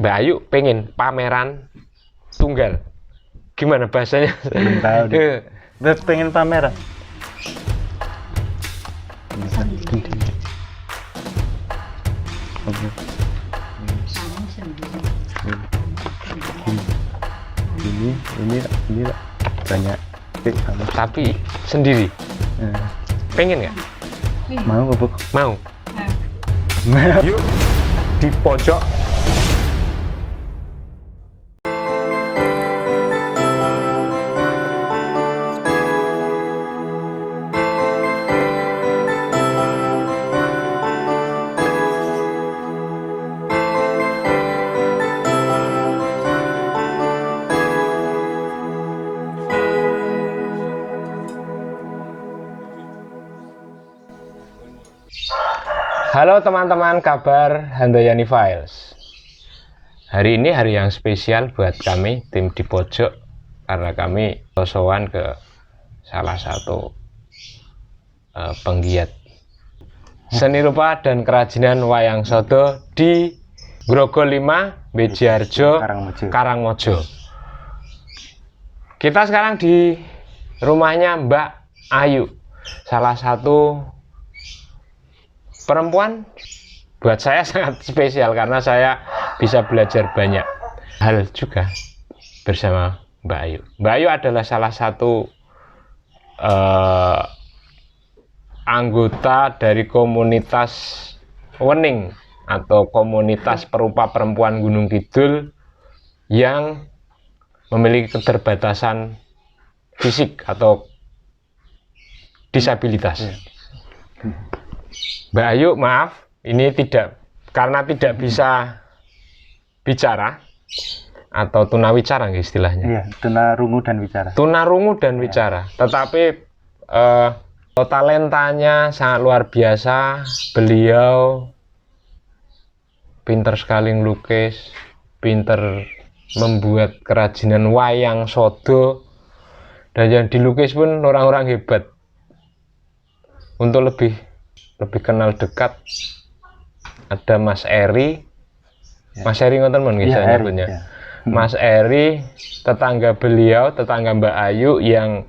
Mbak Ayu pengen pameran tunggal. Gimana bahasanya? Belum tahu deh. Pengen pameran. Ini banyak tapi sendiri. Pengen nggak? Mau apa? Mau. Yuk di pojok. Halo teman-teman, kabar Handayani Files. Hari ini hari yang spesial buat kami tim di pojok karena kami sosokan ke salah satu penggiat seni rupa dan kerajinan wayang sodo di Grogol 5, Bejiarjo, Karangmojo. Kita sekarang di rumahnya Mbak Ayu, salah satu perempuan buat saya sangat spesial karena saya bisa belajar banyak hal juga bersama Mbak Ayu. Mbak Ayu adalah salah satu anggota dari komunitas Wening atau komunitas perupa perempuan Gunung Kidul yang memiliki keterbatasan fisik atau disabilitas. Mbak Ayu, maaf, ini karena tidak bisa bicara atau tunawicara istilahnya. Iya, tunarungu dan bicara. Tunarungu dan bicara. Tetapi talentanya sangat luar biasa. Beliau pinter sekali ngelukis, pinter membuat kerajinan wayang sodo, dan yang dilukis pun orang-orang hebat. Untuk lebih kenal dekat ada Mas Eri, Mas Eri ngoten men nggih saya nyebutnya. Mas Eri, tetangga beliau, tetangga Mbak Ayu yang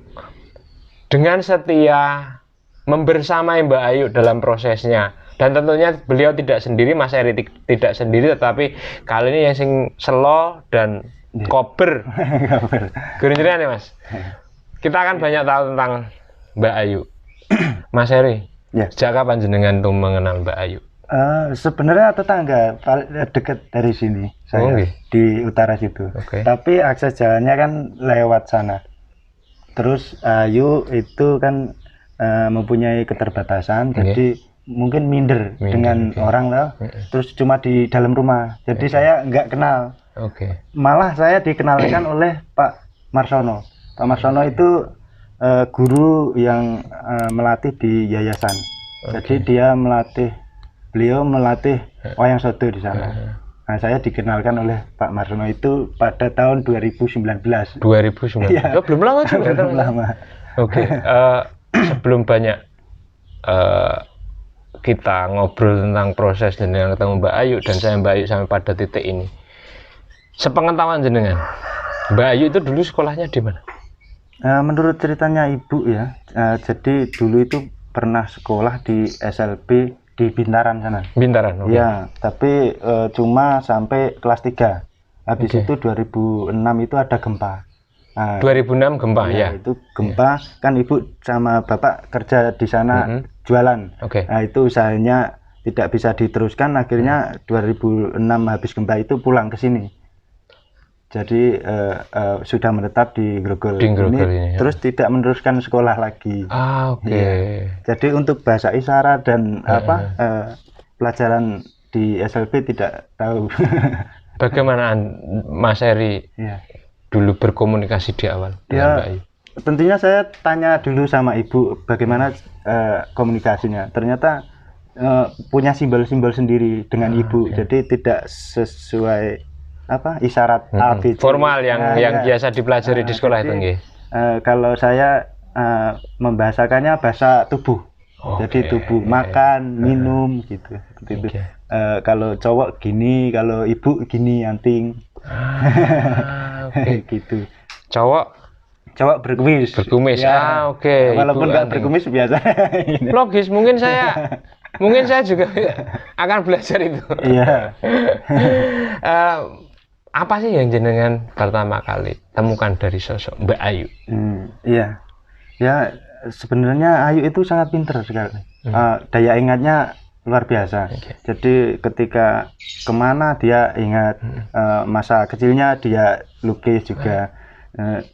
dengan setia membersamai Mbak Ayu dalam prosesnya. Dan tentunya beliau tidak sendiri, Mas Eri tidak sendiri, tetapi kali ini yang sing selo dan kober. Gurun ya Mas. Kita akan banyak tahu tentang Mbak Ayu. Mas Eri. Ya. Sejak kapan jenengan tuh mengenal Mbak Ayu? Sebenarnya tetangga dekat dari sini, saya di utara situ. Tapi akses jalannya kan lewat sana. Terus Ayu itu kan mempunyai keterbatasan, jadi mungkin minder dengan orang lah. Terus cuma di dalam rumah, jadi saya nggak kenal. Malah saya dikenalkan oleh Pak Marsono. Pak Marsono itu guru yang melatih di yayasan. Jadi beliau melatih wayang sodo di sana. Nah, saya dikenalkan oleh Pak Marsono itu pada tahun 2019. 2019. Ya. Oh, belum lama juga. Belum lama. Sebelum banyak kita ngobrol tentang proses jenengan ketemu Mbak Ayu dan saya Mbak Ayu sampai pada titik ini. Sepengetahuan jenengan, Mbak Ayu itu dulu sekolahnya di mana? Menurut ceritanya ibu ya, jadi dulu itu pernah sekolah di SLB di Bintaran sana. Bintaran, ya, tapi cuma sampai kelas 3. Habis itu 2006 itu ada gempa. 2006 gempa ya. Itu gempa kan ibu sama bapak kerja di sana jualan. Nah, itu usahanya tidak bisa diteruskan, akhirnya 2006 habis gempa itu pulang ke sini. Jadi sudah menetap di Grogol ini, terus tidak meneruskan sekolah lagi. Ya. Jadi untuk bahasa isyarat dan pelajaran di SLB tidak tahu. Bagaimana Mas Eri dulu berkomunikasi di awal dengan Mbak Ayu? Tentunya saya tanya dulu sama ibu bagaimana komunikasinya. Ternyata punya simbol-simbol sendiri dengan ibu, jadi tidak sesuai isyarat ABC formal yang biasa dipelajari di sekolah. Jadi, itu kalau saya membahasakannya bahasa tubuh. Jadi tubuh makan, minum gitu. Seperti itu. Kalau cowok gini, kalau ibu gini anting. Gitu. Cowok berkumis. Berkumis. Ya. Walaupun nggak berkumis biasa. Logis, mungkin saya juga akan belajar itu. Iya. Apa sih yang jenengan pertama kali temukan dari sosok Mbak Ayu? Iya. Ya, sebenarnya Ayu itu sangat pintar sekali. Daya ingatnya luar biasa. Jadi ketika kemana dia ingat, masa kecilnya dia lukis juga.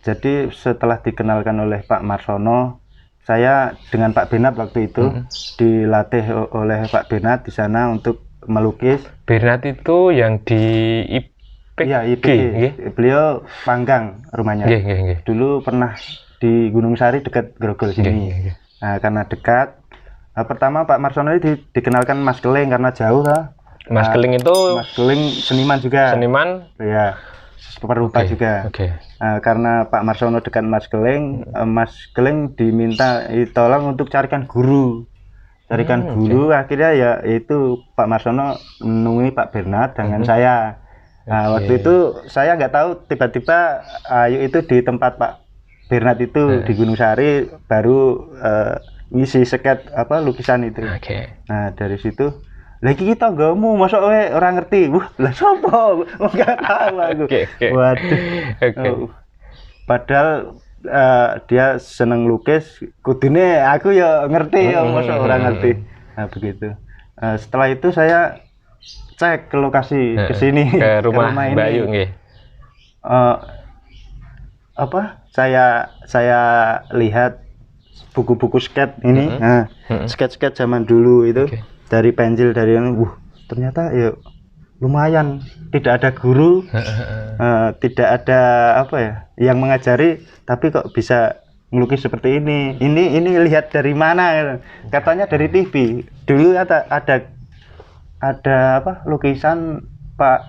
Jadi setelah dikenalkan oleh Pak Marsono, saya dengan Pak Benat waktu itu dilatih oleh Pak Benat di sana untuk melukis. Benat itu yang di IPG? Iya, IPG. Beliau Panggang rumahnya. Dulu pernah di Gunung Sari dekat Grogol sini. Nah, karena dekat, pertama Pak Marsono ini dikenalkan Mas Keling karena jauh lah. Mas Keling itu? Mas Keling seniman juga. Seniman? Ya, perupa juga. Karena Pak Marsono dekat Mas Keling, Mas Keling diminta tolong untuk carikan guru. Akhirnya ya itu Pak Marsono menemui Pak Bernard dengan saya. Waktu itu saya nggak tahu, tiba-tiba Ayu itu di tempat Pak Bernard itu di Gunung Sari baru ngisi sket lukisan itu. Nah dari situ lagi kita nggak mau masuk orang ngerti. Lah sopo nggak tahu aku. Waduh. Padahal dia seneng lukis, kudune aku ya ngerti ya masuk orang ngerti. Nah begitu. Setelah itu saya cek ke lokasi ke sini ke rumah Mbak Ayu nggih. Saya lihat buku-buku sketch ini, sketch zaman dulu itu dari pensil dari ternyata ya lumayan, tidak ada guru, tidak ada yang mengajari, tapi kok bisa melukis seperti ini. Ini lihat dari mana? Katanya dari TV. Dulu ada lukisan Pak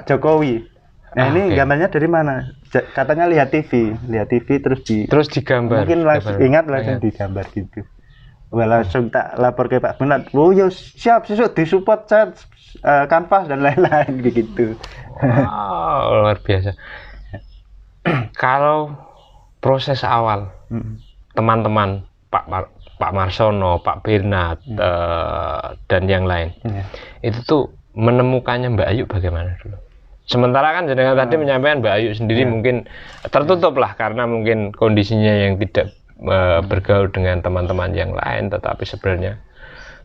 Jokowi. Nah ini gambarnya dari mana? Katanya lihat TV terus digambar. Mungkin langsung digambar gitu. Langsung tak lapor ke Pak Benat. Ya siap, sesuk disupport cat, kanvas dan lain-lain begitu. Wow, luar biasa. Kalau proses awal teman-teman Pak Marsono, Pak Bernard dan yang lain, itu tuh menemukannya Mbak Ayu bagaimana dulu? Sementara kan jenengan tadi menyampaikan Mbak Ayu sendiri mungkin tertutup lah karena mungkin kondisinya yang tidak bergaul dengan teman-teman yang lain, tetapi sebenarnya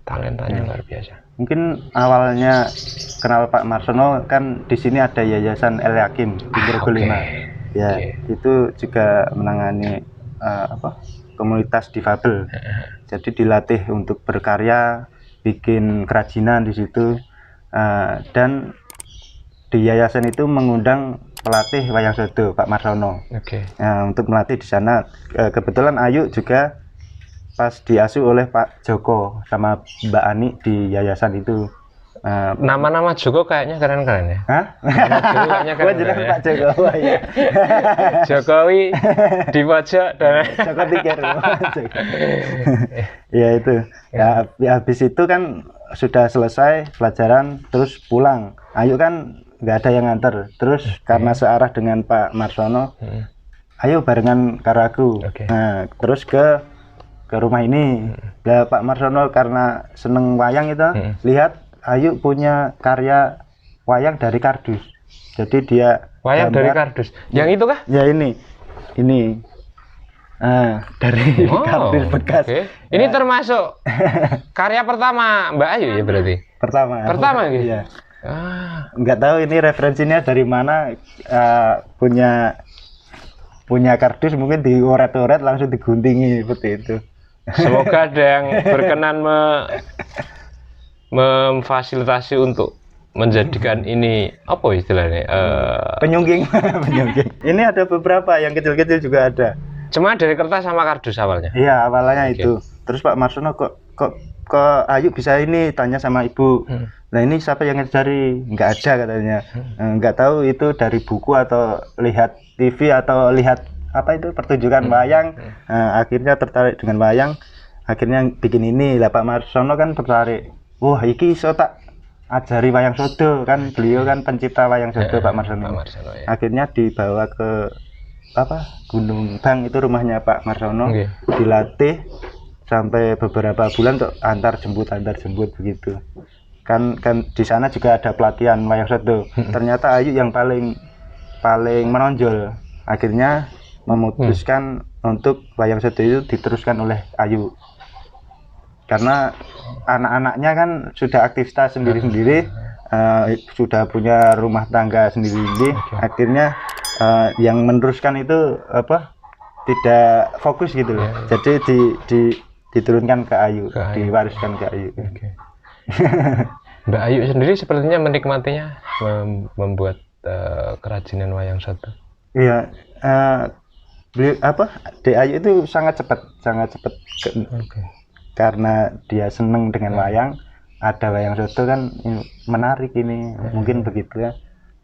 talentanya luar biasa. Mungkin awalnya kenal Pak Marsono kan di sini ada Yayasan El Yakin di Grogol 5. Itu juga menangani komunitas difabel. Jadi dilatih untuk berkarya, bikin kerajinan di situ, dan di yayasan itu mengundang pelatih wayang sodo Pak Marsono. Untuk melatih di sana. Kebetulan Ayu juga pas diasuh oleh Pak Joko sama Mbak Ani di yayasan itu. Nama-nama Joko kayaknya keren-keren ya. Nama Joko kayaknya keren. Pak Jokowi ya. Jokowi di pojok dan Joko Tikir. Ya itu. Ya habis itu kan sudah selesai pelajaran terus pulang. Ayu kan nggak ada yang nganter. Terus karena searah dengan Pak Marsono, ayo barengan karo aku. Nah terus ke rumah ini. Pak Marsono karena seneng wayang itu, lihat Ayu punya karya wayang dari kardus. Jadi dia wayang dari kardus. Yang itu kah? Ya ini. Dari kardus bekas. Ini termasuk karya pertama Mbak Ayu ya berarti? Pertama gitu. Iya. Nggak tahu ini referensinya dari mana, punya kardus mungkin dioret-oret langsung diguntingi seperti itu. Semoga ada yang berkenan memfasilitasi untuk menjadikan ini apa istilahnya penyungging. Ini ada beberapa yang kecil-kecil juga ada. Cuma dari kertas sama kardus awalnya. Iya awalnya itu. Terus Pak Marsono kok Ayu bisa ini, tanya sama ibu. Nah ini siapa yang ngajari? Nggak ada katanya. Nggak tahu itu dari buku atau lihat TV atau lihat pertunjukan wayang. Akhirnya tertarik dengan wayang. akhirnya bikin ini lah. Pak Marsono kan tertarik, wah iki iso tak ajari wayang sodo kan, beliau kan pencipta wayang sodo Pak Marsono. Ya. Akhirnya dibawa ke Gunung Bang, itu rumahnya Pak Marsono, dilatih sampai beberapa bulan untuk antar jemput begitu kan di sana juga ada pelatihan wayang sodo. Ternyata Ayu yang paling menonjol, akhirnya memutuskan untuk wayang sodo itu diteruskan oleh Ayu karena anak-anaknya kan sudah aktivitas sendiri-sendiri, sudah punya rumah tangga sendiri-sendiri. Akhirnya yang meneruskan itu tidak fokus gitu loh. Jadi diturunkan ke Ayu, diwariskan ke Ayu. Mbak Ayu sendiri sepertinya menikmatinya membuat kerajinan wayang sodo. Iya, Dek Ayu itu sangat cepat. Karena dia seneng dengan wayang, ada wayang sodo kan menarik ini, mungkin begitu ya.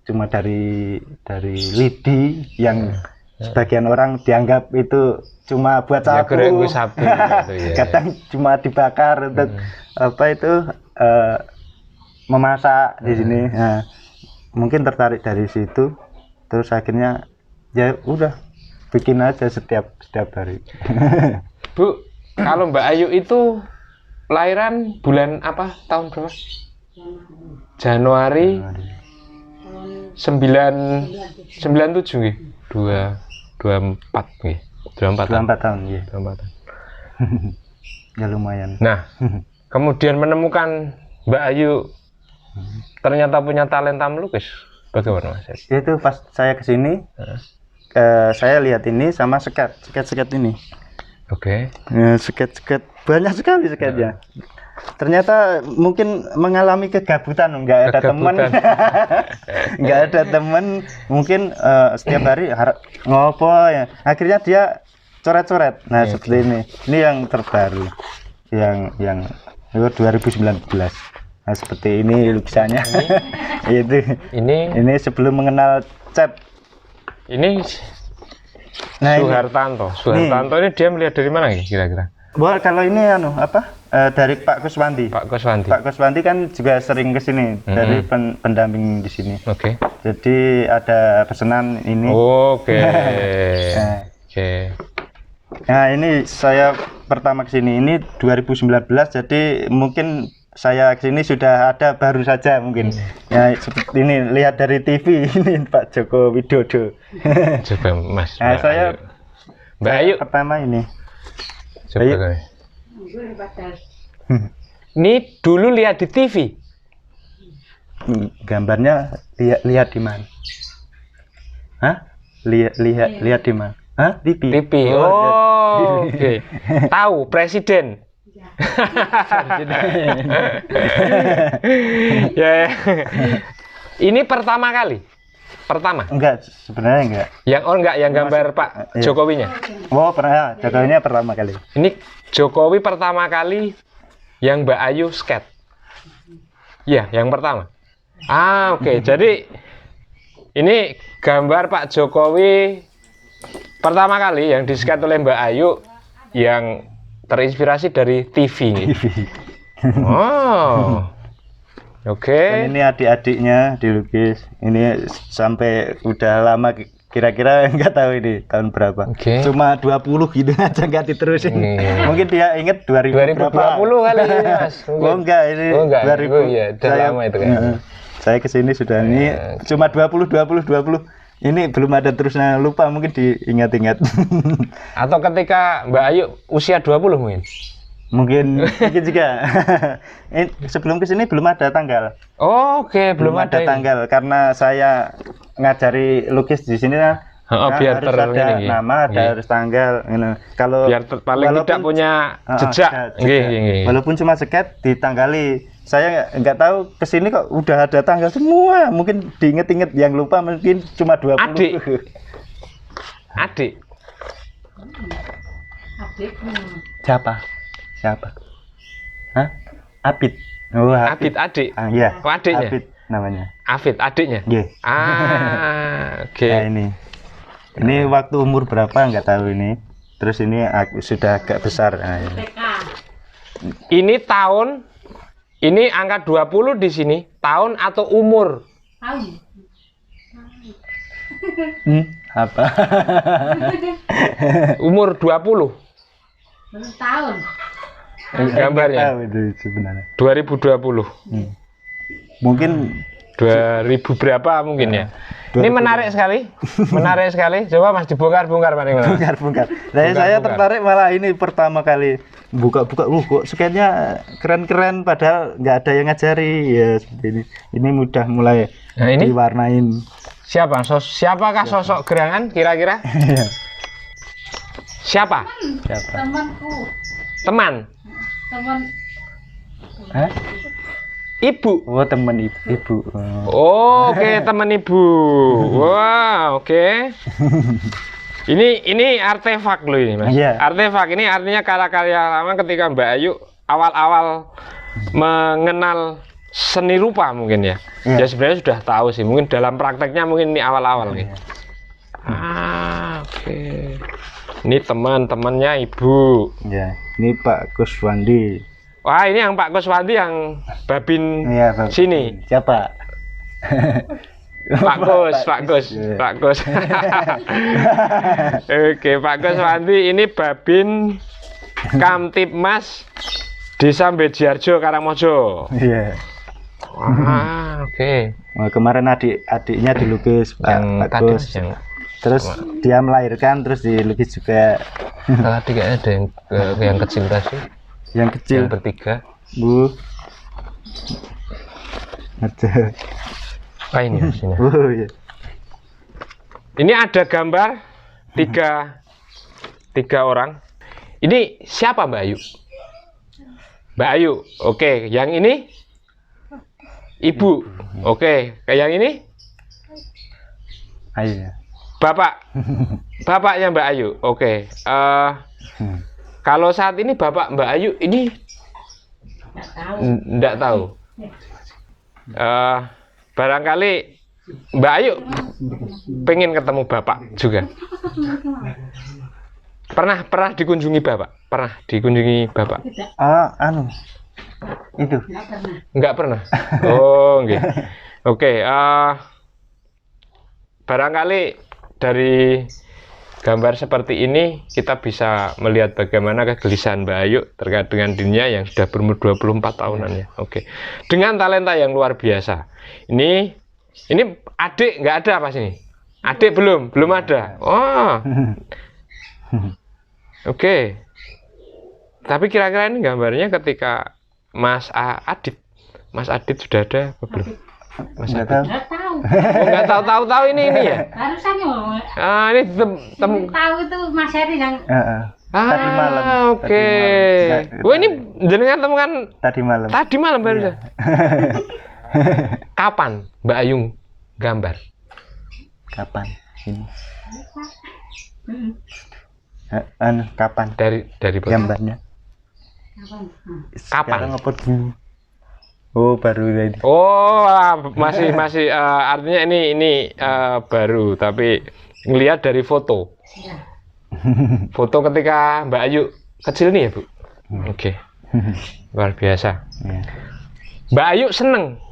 Cuma dari lidi yang sebagian orang dianggap itu cuma buat sapu, kadang cuma dibakar untuk memasak di sini. Nah, mungkin tertarik dari situ, terus akhirnya ya udah bikin aja setiap hari. Bu, kalau Mbak Ayu itu lahiran bulan apa, tahun berapa? Januari 97 nggih. 24 nggih. 24 tahun nggih. 24 tahun. Ya lumayan. Nah, kemudian menemukan Mbak Ayu ternyata punya talenta melukis. Bagaimana Mas? Itu pas saya kesini, saya lihat ini sama sket ini. Oke. Sket banyak sekali sketnya. Ternyata mungkin mengalami kegabutan, nggak ada teman, mungkin setiap hari ngopo ya. Akhirnya dia coret-coret. Nah, seperti ini yang terbaru, yang 2019. Nah, seperti ini lukisannya. Ini sebelum mengenal cat. Ini Soehartanto ini dia melihat dari mana kira-kira? Wah, kalau ini dari Pak Kuswandi. Pak Kuswandi kan juga sering ke sini, dari pendamping di sini. Oke. Jadi ada pesanan ini. Oke. Nah, ini saya pertama ke sini ini 2019, jadi mungkin saya ke sini sudah ada baru saja mungkin. Ya seperti ini, lihat dari TV ini Pak Joko Widodo. Coba Mas. Nah, saya Mbak Ayu pertama ini. Coba. Ini dulu lihat di TV. Gambarnya lihat di mana? Hah? Lihat di mana? Hah? TV. Oh, oke. Tahu presiden. Ya. Ini pertama kali. Enggak, sebenarnya enggak. Yang gambar Pak Jokowinya. Oh, pernah. Jokowinya pertama kali. Ini Jokowi pertama kali yang Mbak Ayu skate. Iya, yang pertama. Oke. Jadi ini gambar Pak Jokowi pertama kali yang di-skate oleh Mbak Ayu yang terinspirasi dari TV. Oh. Oke. Dan ini adik-adiknya dilukis. Ini sampai udah lama, kira-kira nggak tahu ini tahun berapa. Cuma 20 gitu aja, nggak diterusin. Mungkin dia inget 2020 kali Mas. Oh enggak, ini 2000. Ya, udah lama itu kan. Saya kesini sudah ini cuma 20. Ini belum ada terusnya, lupa, mungkin diingat-ingat. Atau ketika Mbak Ayu usia 20 mungkin? Mungkin juga. Sebelum kesini belum ada tanggal. Oke, belum ada tanggal karena saya ngajari lukis di sini kan. Biar harus ada nama, harus tanggal. Kalau biar paling tidak punya jejak. Walaupun cuma sket ditanggali. Saya nggak tahu kesini kok udah ada tanggal semua. Mungkin diinget-inget, yang lupa mungkin cuma 20. Adik. Siapa? Hah? Apit. Oh, Apit adik. Iya. Oh, adiknya. Apit namanya. Afid adiknya. Iya. Oke. Nah, ini waktu umur berapa nggak tahu ini. Terus ini sudah agak besar. Nah, ini. Ini tahun, ini angka 20 di sini, tahun atau umur? Tahun. Apa? Umur 20. Tahun. Gambarnya. Tahu itu sebenarnya. 2020. Mungkin 2000 berapa mungkin ya? 2000. Ini menarik sekali. Menarik sekali. Coba Mas dibongkar-bongkar paling mana? Bongkar. Saya tertarik malah ini pertama kali buka-buka. Kok scan-nya keren-keren padahal nggak ada yang ngajari ya seperti ini. Ini mudah mulai diwarnain. Siapakah sosok gerangan kira-kira? Siapa? Temanku. Teman. Hah? Ibu. Oh, teman ibu. Oh, oke, teman ibu. Wah, oke. Ini artefak loh ini, Mas. Iya. Artefak ini artinya karya-karya lama ketika Mbak Ayu awal-awal mengenal seni rupa mungkin ya. Iya. Ya sebenarnya sudah tahu sih, mungkin dalam prakteknya mungkin ini awal-awal nih. Iya. Oke. Ini teman-temannya ibu. Ya, ini Pak Kuswandi. Wah, ini yang Pak Kuswandi yang babin Iya, sini. Siapa? Pak Kus. Oke, Pak Kuswandi ini babin Kamtibmas Desa Bejiarjo Karangmojo. Iya. Oke. Nah, kemarin adiknya dilukis Yang Pak tadi Gus. yang Terus dia melahirkan, terus dilukis juga. tadi kayaknya ada yang kecil tadi. Yang kecil. Yang bertiga. Bu. Ada. Ini ya, sini. Oh iya. Ini ada gambar tiga orang. Ini siapa Mbak Ayu? Mbak Ayu. Oke, yang ini ibu. Oke, yang ini Ayo. Bapaknya Mbak Ayu. Oke. Kalau saat ini bapak Mbak Ayu ini enggak tahu. Barangkali Mbak Ayu pengen ketemu bapak juga. Pernah dikunjungi bapak? Pernah dikunjungi bapak? Itu. Enggak pernah. Oh, nggih. Oke, barangkali dari gambar seperti ini kita bisa melihat bagaimana kegelisahan Mbak Ayu terkait dengan dirinya yang sudah berumur 24 tahunan ya. Oke. Dengan talenta yang luar biasa. Ini adik nggak ada Mas ini? Adik belum ada. Oh. Oke. Tapi kira-kira ini gambarnya ketika Mas Adit sudah ada apa belum? Mas Adit. Nggak tahu. Oh, nggak tahu ini ya? Barusan ya. Ini Tahu itu Mas Heri yang. Tadi malam. Oke. Wah, ini jenengan temukan Tadi malam baru. Iya. Kapan Mbak Ayu gambar? Kapan ini? Kapan? Dari gambarnya? Kapan? Apa dulu? Oh, baru ini. Oh, masih artinya ini baru, tapi ngelihat dari foto. Ya. Foto ketika Mbak Ayu kecil nih ya, Bu. Oke. Luar biasa. Ya. Mbak Ayu seneng.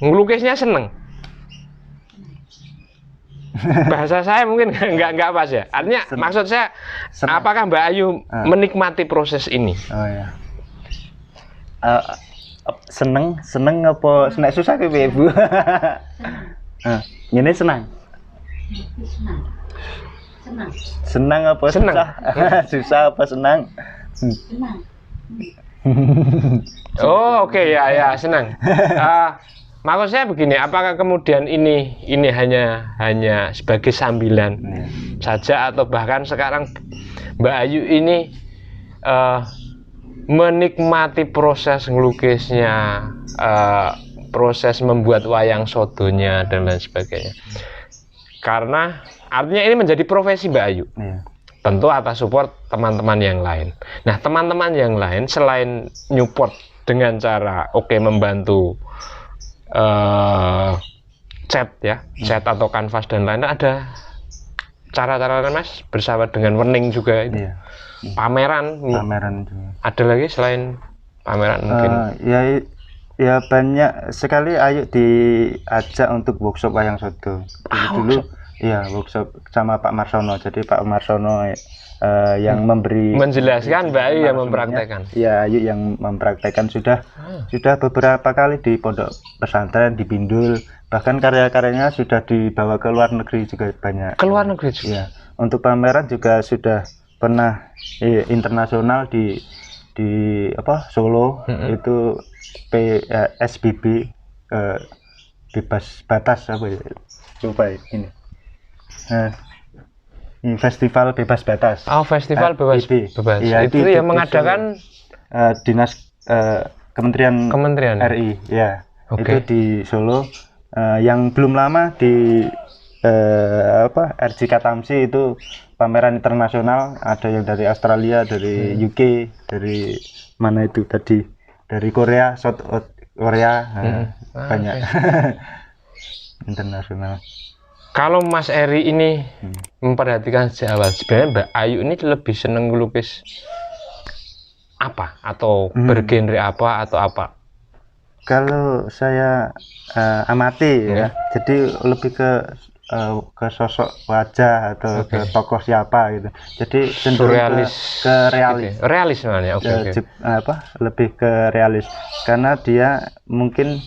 Ngelukisnya seneng. Bahasa saya mungkin nggak pas ya. Artinya seneng. Maksud saya seneng. Apakah Mbak Ayu menikmati proses ini? Oh ya. Seneng apa seneng susah ke Bu? Ini senang. Senang apa senang. Susah? Susah apa senang? Senang. Oh, oke ya senang. Maksud saya begini, apakah kemudian ini hanya sebagai sambilan saja atau bahkan sekarang Mbak Ayu ini menikmati proses ngelukisnya, proses membuat wayang sodonya dan lain sebagainya. Karena artinya ini menjadi profesi Mbak Ayu. Tentu atas support teman-teman yang lain. Nah, teman-teman yang lain selain nyupport dengan cara membantu cat atau kanvas dan lain, ada cara-cara Mas bersama dengan wening juga ini. Pameran juga. Ada lagi selain pameran mungkin? Ya banyak sekali Ayu diajak untuk workshop wayang sodo. Dulu ya workshop sama Pak Marsono. Jadi Pak Marsono yang memberi menjelaskan, Mbak Ayu yang mempraktekkan. Ya, Ayu yang mempraktekkan sudah beberapa kali di pondok pesantren di Bindul, bahkan karya-karyanya sudah dibawa ke luar negeri juga banyak. Ke luar negeri juga. Ya, untuk pameran juga sudah pernah internasional di Solo, itu SBB, bebas batas apa ya? Lupa ini. Festival bebas batas. Oh, festival bebas. Ya, itu yang mengadakan dinas Kementerian RI. Ya. Itu di Solo. Yang belum lama di RJK Tamsi itu pameran internasional, ada yang dari Australia, dari UK, dari mana itu tadi, dari Korea, South Korea, banyak. Internasional. Kalau Mas Eri ini memperhatikan sejak awal, sebenarnya Mbak Ayu ini lebih seneng melukis apa? Atau bergenre apa atau apa? Kalau saya amati ya, jadi lebih ke sosok wajah atau ke tokoh siapa gitu. Jadi cenderung ke realis. Gitu. Realis namanya. Lebih ke realis karena dia mungkin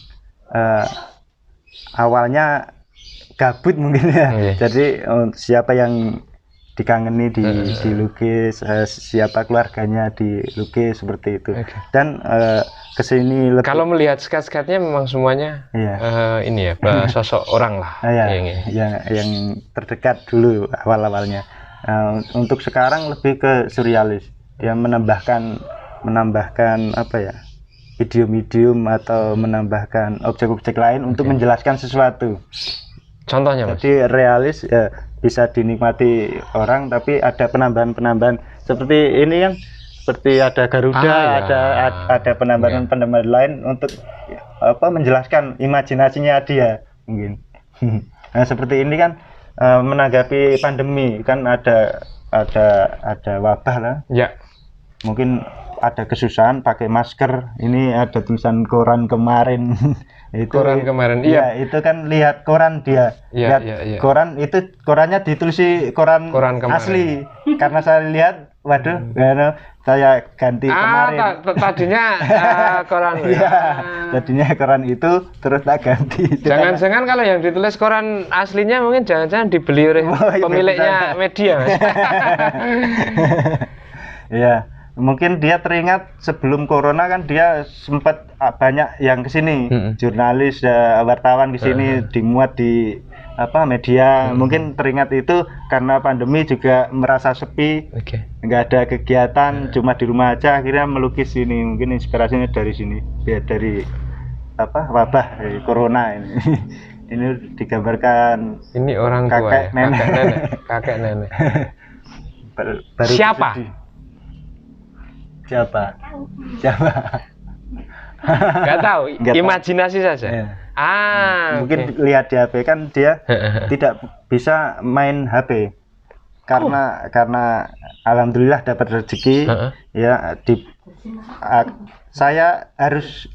awalnya gabut mungkin ya. Jadi siapa yang dikangeni dilukis, siapa keluarganya dilukis seperti itu. Dan kesini lebih. Kalau melihat sket-sketnya memang semuanya ini ya, sosok orang lah. Yang terdekat dulu awal-awalnya. Untuk sekarang lebih ke surrealis. Dia menambahkan apa ya? Idiom-idiom atau menambahkan objek-objek lain untuk menjelaskan sesuatu. Contohnya, Mas? Jadi realis ya, bisa dinikmati orang, tapi ada penambahan-penambahan seperti ini yang seperti ada Garuda, ada penambahan-penambahan lain untuk menjelaskan imajinasinya dia mungkin. Nah, seperti ini kan menanggapi pandemi kan ada wabah lah. Ya. Mungkin ada kesusahan pakai masker. Ini ada tulisan koran kemarin. Koran kemarin, iya. Itu kan lihat koran dia. Lihat koran itu, korannya ditulis koran asli. Karena saya lihat, waduh, saya ganti kemarin. Tadinya koran. Tadinya koran itu terus tak ganti. Jangan-jangan kalau yang ditulis koran aslinya mungkin jangan-jangan dibeli oleh pemiliknya media, Mas. Iya. Mungkin dia teringat sebelum corona kan dia sempat banyak yang kesini, jurnalis, wartawan kesini, dimuat di media. Mungkin teringat itu karena pandemi juga merasa sepi, nggak ada kegiatan, cuma di rumah aja, akhirnya melukis ini. Mungkin inspirasinya dari sini, biar dari wabah dari corona ini. Ini digambarkan. Ini orang tua, kakek nenek. Siapa? Siapa? Nggak tahu, imajinasi saja. Mungkin lihat di HP kan dia tidak bisa main HP karena alhamdulillah dapat rezeki ya. Saya harus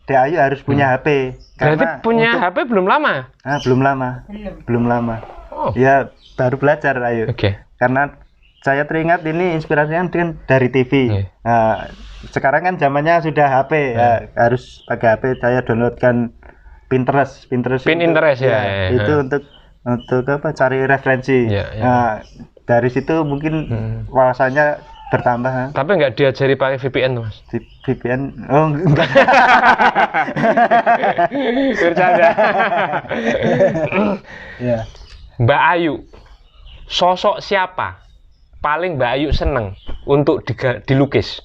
Ayu harus punya HP. Berarti punya HP belum lama? Belum lama. Ya baru belajar Ayu. Karena saya teringat ini inspirasinya dari TV. Nah, sekarang kan zamannya sudah HP, harus pakai HP. Saya downloadkan Pinterest itu untuk cari referensi. Nah, dari situ mungkin wawasannya bertambah. Tapi nggak diajari pakai VPN, Mas? VPN? Oh, enggak. Bercanda. Mbak Ayu, sosok siapa paling Mbak Ayu seneng untuk dilukis?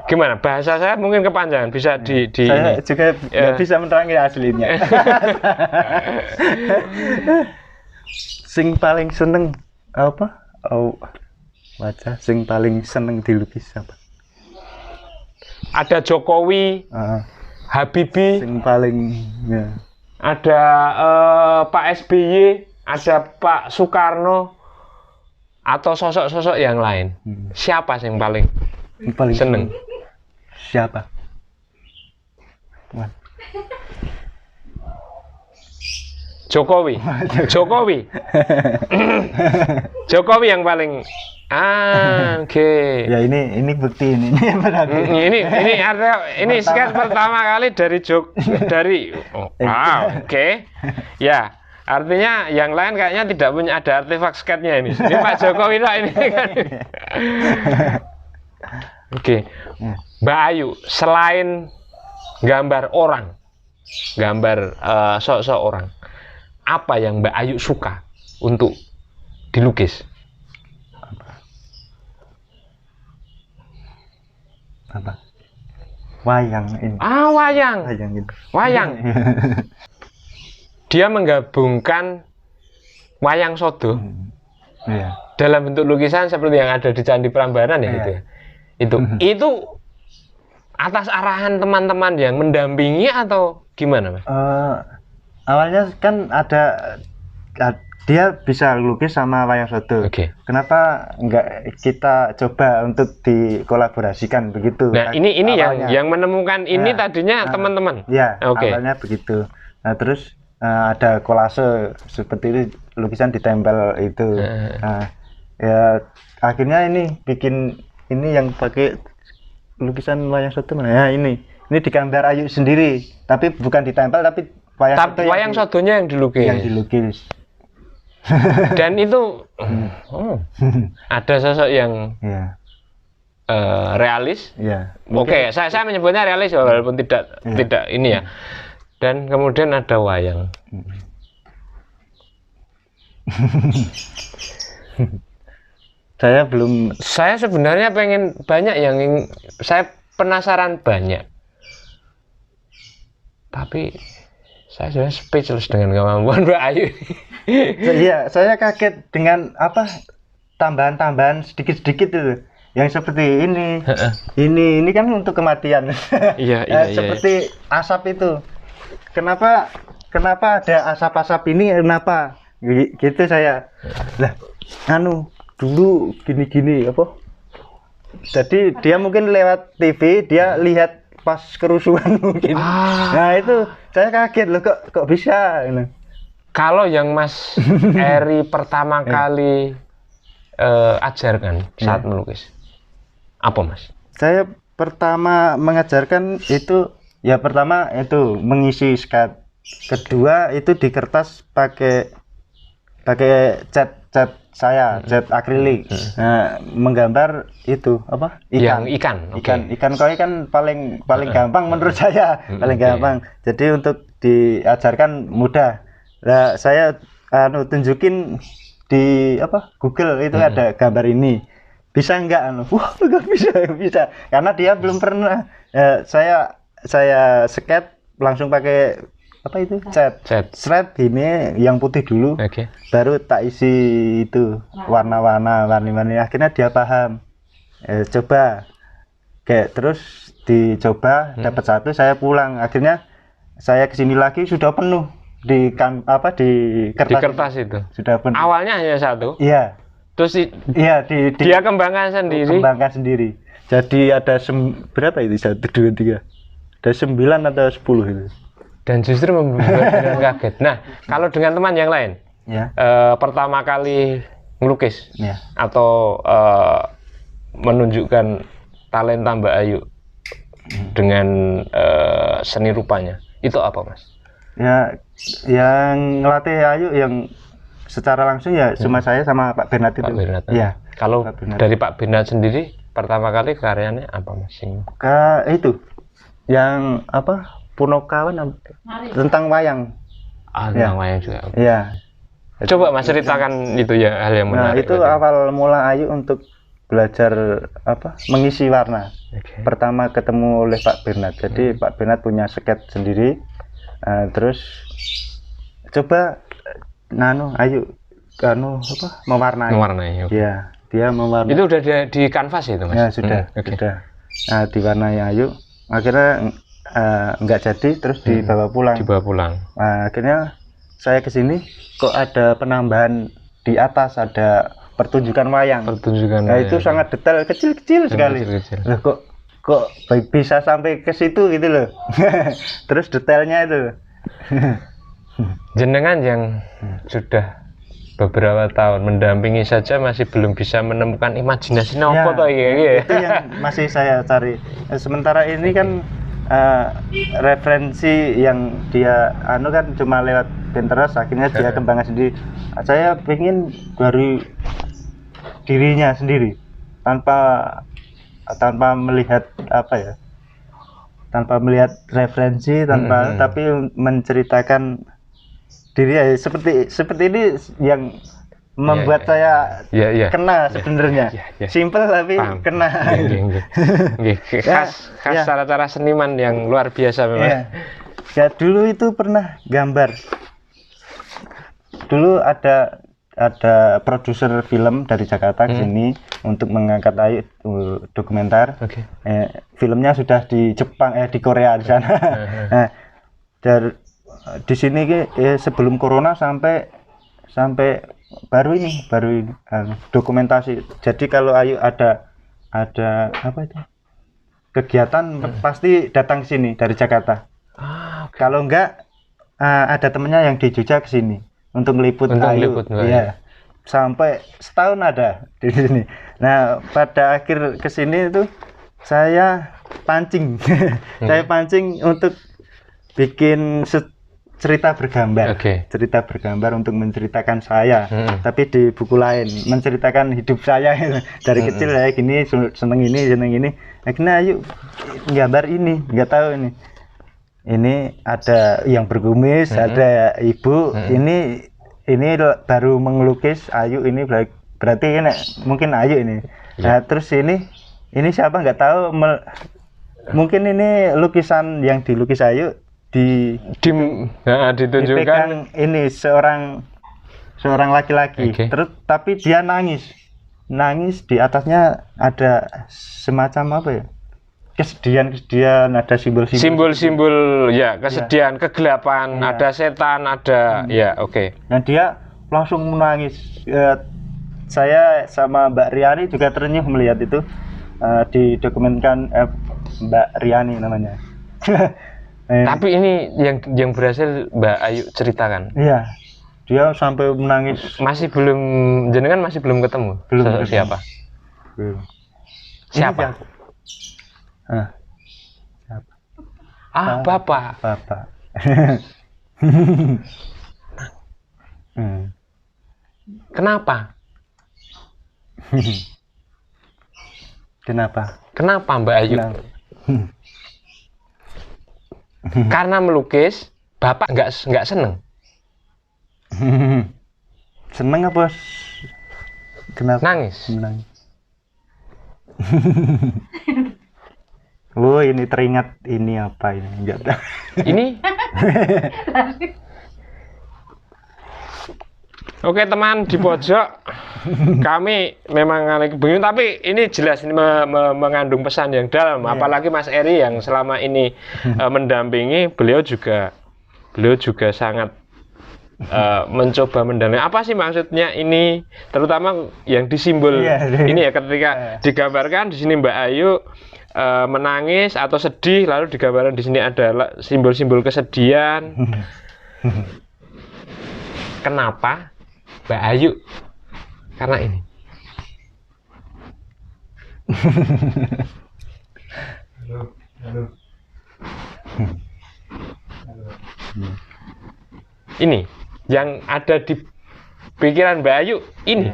Gimana? Bahasa saya mungkin kepanjangan, bisa saya juga nggak bisa menerangi aslinya. Sing paling seneng apa? Wajah sing paling seneng dilukis apa? Ada Jokowi, Habibie, sing paling ada Pak SBY, ada Pak Soekarno, atau sosok-sosok yang lain, siapa yang paling seneng? Siapa? Jokowi. Jokowi yang paling oke. Ya ini bukti ini berarti. Ini ada ini scan pertama kali dari oke. Ya, artinya yang lain kayaknya tidak punya ada artefak sketnya ini. Ini Pak Jokowi lah ini kan. Oke. Mbak Ayu, selain gambar orang, gambar sosok orang, apa yang Mbak Ayu suka untuk dilukis? Apa? Wayang ini. Wayang. Gitu. Wayang. Dia menggabungkan wayang sodo dalam bentuk lukisan seperti yang ada di Candi Prambanan ya gitu ya. Itu atas arahan teman-teman yang mendampingi atau gimana, Mas? Awalnya kan dia bisa lukis sama wayang sodo. Kenapa enggak kita coba untuk dikolaborasikan begitu? Nah, ini yang menemukan ini tadinya teman-teman. Ya, awalnya begitu. Nah, terus ada kolase seperti itu, lukisan ditempel itu. Nah, ya akhirnya ini bikin ini yang pakai lukisan wayang sodo mana? Ya ini digambar Ayu sendiri, tapi bukan ditempel tapi wayang sodonya yang dilukis. Dan itu ada sosok yang realis. Oke, saya menyebutnya realis walaupun tidak ini ya. Dan kemudian ada wayang. Saya sebenarnya pengen banyak yang saya penasaran banyak. Tapi saya sudah speechless dengan kemampuan Mbak Ayu. Iya, saya kaget dengan tambahan-tambahan sedikit-sedikit itu. Yang seperti ini. Ini kan untuk kematian. Iya. Seperti asap itu. Kenapa ada asap-asap ini? Kenapa? Gitu saya. Lah, dulu gini apa? Jadi dia mungkin lewat TV, dia lihat pas kerusuhan mungkin. Nah itu saya kaget loh, kok bisa. Kalau yang Mas Eri pertama kali ajarkan saat melukis, apa Mas? Saya pertama mengajarkan itu ya pertama itu mengisi sket, kedua itu di kertas pakai cat saya cat akrilik. Nah, menggambar itu apa? Ikan koi kan paling gampang menurut saya, paling gampang. Jadi untuk diajarkan mudah. Nah, saya tunjukin di Google itu ada gambar ini. Bisa enggak? Wah, enggak bisa. Karena dia belum pernah. Saya sket langsung pakai cat shred ini yang putih dulu, baru tak isi itu warna-warni, akhirnya dia paham. Coba kayak terus dicoba, dapat satu, saya pulang, akhirnya saya kesini lagi sudah penuh di kertas itu sudah penuh. Awalnya hanya satu, terus dia kembangkan sendiri. Jadi ada berapa itu? 1, 2, 3 ada 9 atau 10 itu. Dan justru membuat kaget. Nah, kalau dengan teman yang lain, pertama kali melukis atau menunjukkan talenta Mbak Ayu dengan seni rupanya, itu apa Mas? Ya, yang ngelatih Ayu yang secara langsung cuma saya sama Pak Bernat itu. Ya. Kalau dari Pak Bernat sendiri, pertama kali karyanya apa Mas? Itu yang Punokawan tentang wayang. Tentang wayang juga. Iya. Coba Mas ceritakan itu ya, hal yang menarik. Nah, itu awal mula Ayu untuk belajar mengisi warna. Pertama ketemu oleh Pak Bernat. Jadi Pak Bernat punya sket sendiri. Terus coba Ayu mewarnai. Iya, dia mewarnai. Itu udah di kanvas itu Mas? Ya, sudah. Nah, diwarnai Ayu. Akhirnya enggak jadi, terus dibawa pulang. Nah, akhirnya saya kesini kok ada penambahan di atas, ada pertunjukan wayang. Pertunjukan. Nah, itu sangat detail, kecil-kecil sekali. Kecil-kecil. Loh, kok bisa sampai ke situ gitu loh. Terus detailnya itu. Jenengan yang sudah beberapa tahun mendampingi saja masih belum bisa menemukan imajinasi apa toh ya. Itu yang masih saya cari. Sementara ini kan referensi yang dia kan cuma lewat Pinterest, akhirnya dia kembangkan sendiri. Saya pengen dari dirinya sendiri tanpa melihat tanpa melihat referensi, tapi menceritakan diri ya, seperti ini yang membuat saya kena sebenarnya. Simple tapi kena. Khas cara-cara seniman yang luar biasa memang. Ya dulu itu pernah gambar. Dulu ada produser film dari Jakarta ke sini untuk mengangkat Ayu dokumenter. Filmnya sudah di Jepang, di Korea di sana. Nah, di sini sebelum corona sampai baru ini dokumentasi. Jadi kalau Ayu ada apa itu kegiatan pasti datang ke sini dari Jakarta. Kalau enggak ada temennya yang di Jogja ke sini untuk meliput Ayu. Iya. Sampai setahun ada di sini. Nah, pada akhir ke sini itu saya pancing. Saya pancing untuk bikin cerita bergambar untuk menceritakan saya, tapi di buku lain menceritakan hidup saya dari kecil saya gini, seneng ini. Akhirnya Ayu gambar ini, nggak tahu ini ada yang berkumis, ada ibu, ini baru mengelukis Ayu ini berarti ini mungkin Ayu ini. Nah, terus ini siapa nggak tahu, mungkin ini lukisan yang dilukis Ayu ditunjukkan ini seorang laki-laki. Terus tapi dia nangis di atasnya ada semacam apa ya, kesedihan, ada simbol-simbol ya, kesedihan, kegelapan, ada setan, ada Nah, dia langsung menangis. Saya sama Mbak Riani juga terenyuh melihat itu, didokumentkan. Mbak Riani namanya. Tapi ini yang berhasil Mbak Ayu ceritakan. Iya, dia sampai menangis. Jenengan masih belum ketemu. Siapa? Belum. Siapa? Bapak. Kenapa? Kenapa Mbak Ayu? Karena melukis, Bapak nggak seneng? Seneng apa? Kenapa? Nangis. Ini teringat ini apa ini? Enggak tahu. Ini? Oke teman di pojok, kami memang bingung, tapi ini jelas ini mengandung pesan yang dalam. Apalagi Mas Eri yang selama ini mendampingi, beliau juga sangat mencoba mendalami apa sih maksudnya ini, terutama yang disimbol ini ya, ketika digambarkan di sini Mbak Ayu menangis atau sedih, lalu digambarkan di sini ada simbol-simbol kesedihan. Kenapa Mbak Ayu? Karena ini. Ini yang ada di pikiran Mbak Ayu ini.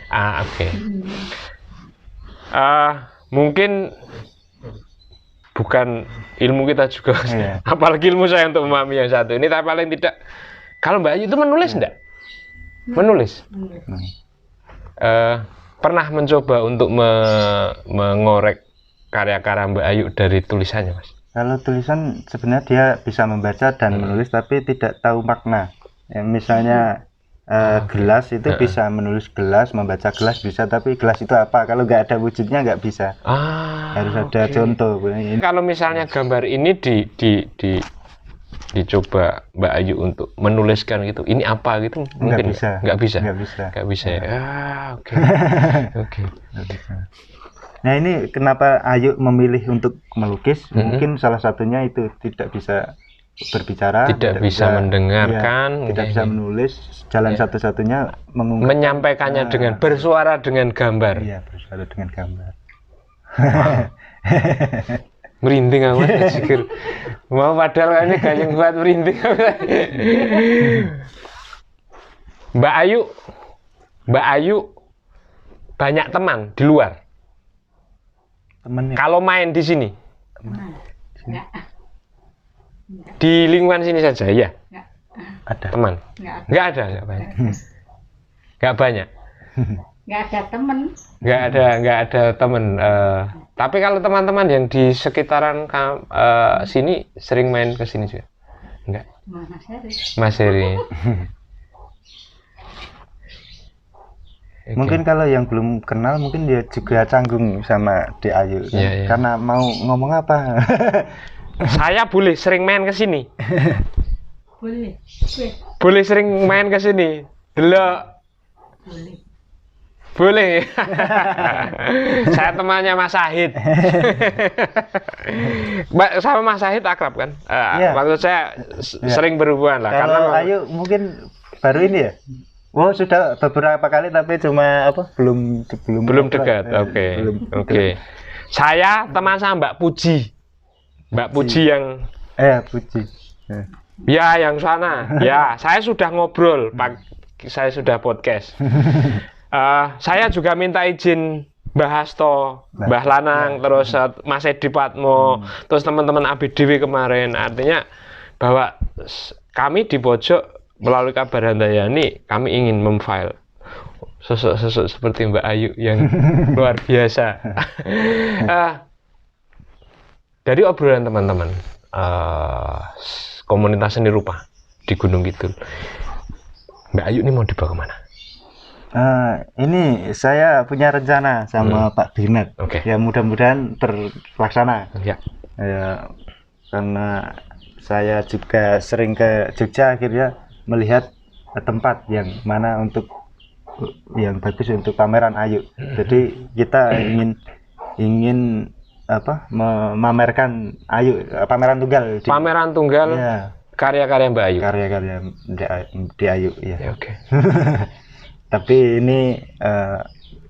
Oke. Mungkin bukan ilmu kita juga, apalagi ilmu saya untuk memahami yang satu ini. Tapi paling tidak, kalau Mbak Ayu itu menulis enggak? Menulis. Pernah mencoba untuk mengorek karya-karya Mbak Ayu dari tulisannya, Mas? Kalau tulisan sebenarnya dia bisa membaca dan menulis, tapi tidak tahu makna. Ya, misalnya gelas itu bisa menulis gelas, membaca gelas bisa, tapi gelas itu apa? Kalau nggak ada wujudnya nggak bisa. Harus ada contoh. Kalau misalnya gambar ini dicoba Mbak Ayu untuk menuliskan gitu, ini apa gitu, mungkin nggak bisa. Oke. Nggak bisa. Nah ini kenapa Ayu memilih untuk melukis? Mungkin salah satunya itu tidak bisa berbicara, tidak bisa mendengarkan, tidak bisa menulis. Jalan satu-satunya menyampaikannya dengan bersuara dengan gambar. Iya, bersuara dengan gambar. Merinding aku pikir. Mau padahal ini gayeng buat merinding. Mbak Ayu banyak teman di luar. Temennya. Kalau main di sini. Di lingkungan sini saja ya. Ada teman. Nggak ada. Nggak banyak. Nggak ada temen. Nggak ada temen. Tapi kalau teman-teman yang di sekitaran sini sering main ke sini juga? Enggak. Mas Heri. Mungkin kalau yang belum kenal mungkin dia juga canggung sama Dek Ayu karena mau ngomong apa. Saya boleh sering main ke sini. Boleh. Boleh sering main ke sini. Delok. Boleh. Saya temannya Mas Sahid. Sama Mas Sahid akrab kan? Waktu saya sering berhubungan lah. Kalau Ayu mungkin baru ini ya? Oh sudah beberapa kali tapi cuma belum dekat. Oke. Saya teman sama Mbak Puji. Mbak Puji yang Puji. Ya yang sana. Ya saya sudah ngobrol. Saya sudah podcast. Saya juga minta izin Mbah Hasto, Mbah Lanang, terus Mas Edi Patmo, terus teman-teman ABDW kemarin. Artinya bahwa kami di pojok melalui Kabar Handayani, kami ingin memfile sosok-sosok seperti Mbak Ayu yang luar biasa. Dari obrolan teman-teman komunitas seni rupa di Gunung Kidul, Mbak Ayu ini mau dibawa kemana? Ini saya punya rencana sama Pak Bernard. Ya mudah-mudahan terlaksana. Ya, karena saya juga sering ke Jogja, akhirnya melihat tempat yang mana yang bagus untuk pameran Ayu. Jadi kita ingin memamerkan Ayu, pameran tunggal. Pameran tunggal. Ya. Karya-karya Mbak Ayu. Karya-karya di Ayu. Ya. Oke. Tapi ini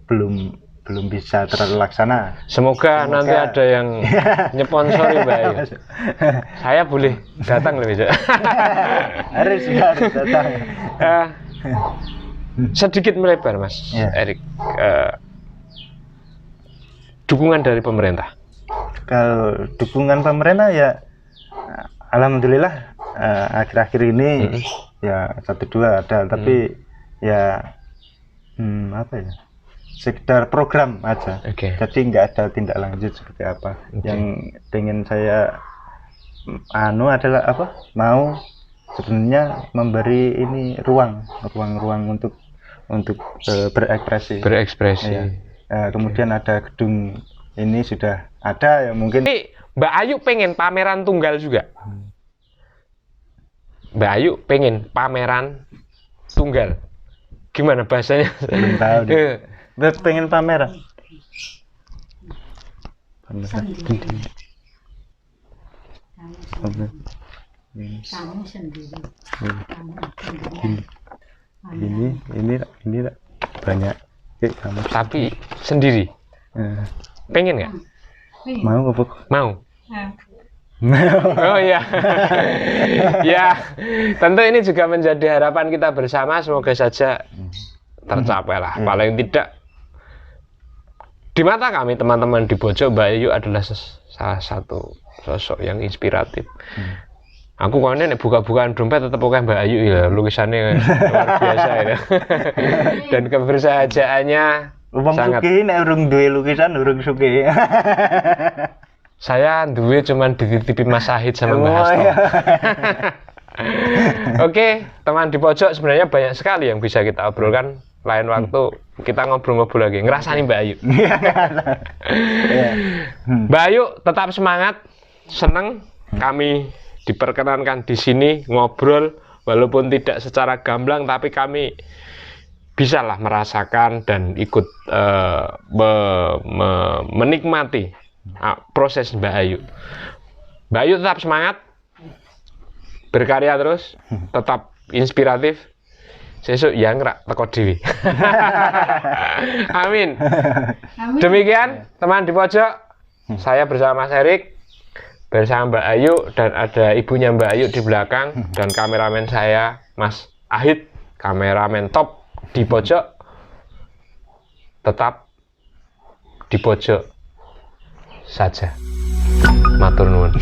belum bisa terlaksana. Semoga nanti ada yang nyponsori Mbak Ayu. Saya boleh datang lebih. Harus datang. Sedikit melebar Mas Erik. Dukungan dari pemerintah. Kalau dukungan pemerintah ya alhamdulillah akhir-akhir ini ya 1-2 ada, tapi ya sekedar program aja. Jadi nggak ada tindak lanjut seperti apa. Yang pengen saya adalah mau sebenarnya memberi ini ruang untuk berekspresi. Kemudian ada gedung ini sudah ada ya mungkin. Mbak Ayu pengen pameran tunggal juga. Mbak Ayu pengen pameran tunggal. Gimana bahasanya? Belum tahu deh. Pengen pameran. Kamu sendiri. Ini banyak kamu. Tapi sendiri. Pengen nggak? Mau. Oh iya. Ya, tentu ini juga menjadi harapan kita bersama, semoga saja tercapai lah. Paling tidak di mata kami teman-teman di pojok, Mbak Ayu adalah salah satu sosok yang inspiratif. Aku kalau nek buka-bukaan dompet tetap pakai Mbak Ayu ya, lukisannya luar biasa ya. Dan kebersahajaannya sangat. Sugih nek urung duwe lukisan urung sugih. Saya duwe cuman dititipin Mas Sahid sama Mbak Hasto. Oke, teman di pojok sebenarnya banyak sekali yang bisa kita obrolkan. Lain waktu kita ngobrol-ngobrol lagi, ngerasani Mbak Ayu. Mbak Ayu tetap semangat, seneng kami diperkenankan di sini ngobrol, walaupun tidak secara gamblang, tapi kami bisalah merasakan dan ikut menikmati proses Mbak Ayu. Mbak Ayu tetap semangat, berkarya terus, tetap inspiratif. Sesuk ya ngerak teko dhewe. Amin. Amin. Demikian teman di pojok, saya bersama Mas Erik, bersama Mbak Ayu, dan ada ibunya Mbak Ayu di belakang, dan kameramen saya Mas Ahid, kameramen top di pojok. Tetap di pojok saja. Matur nuwun.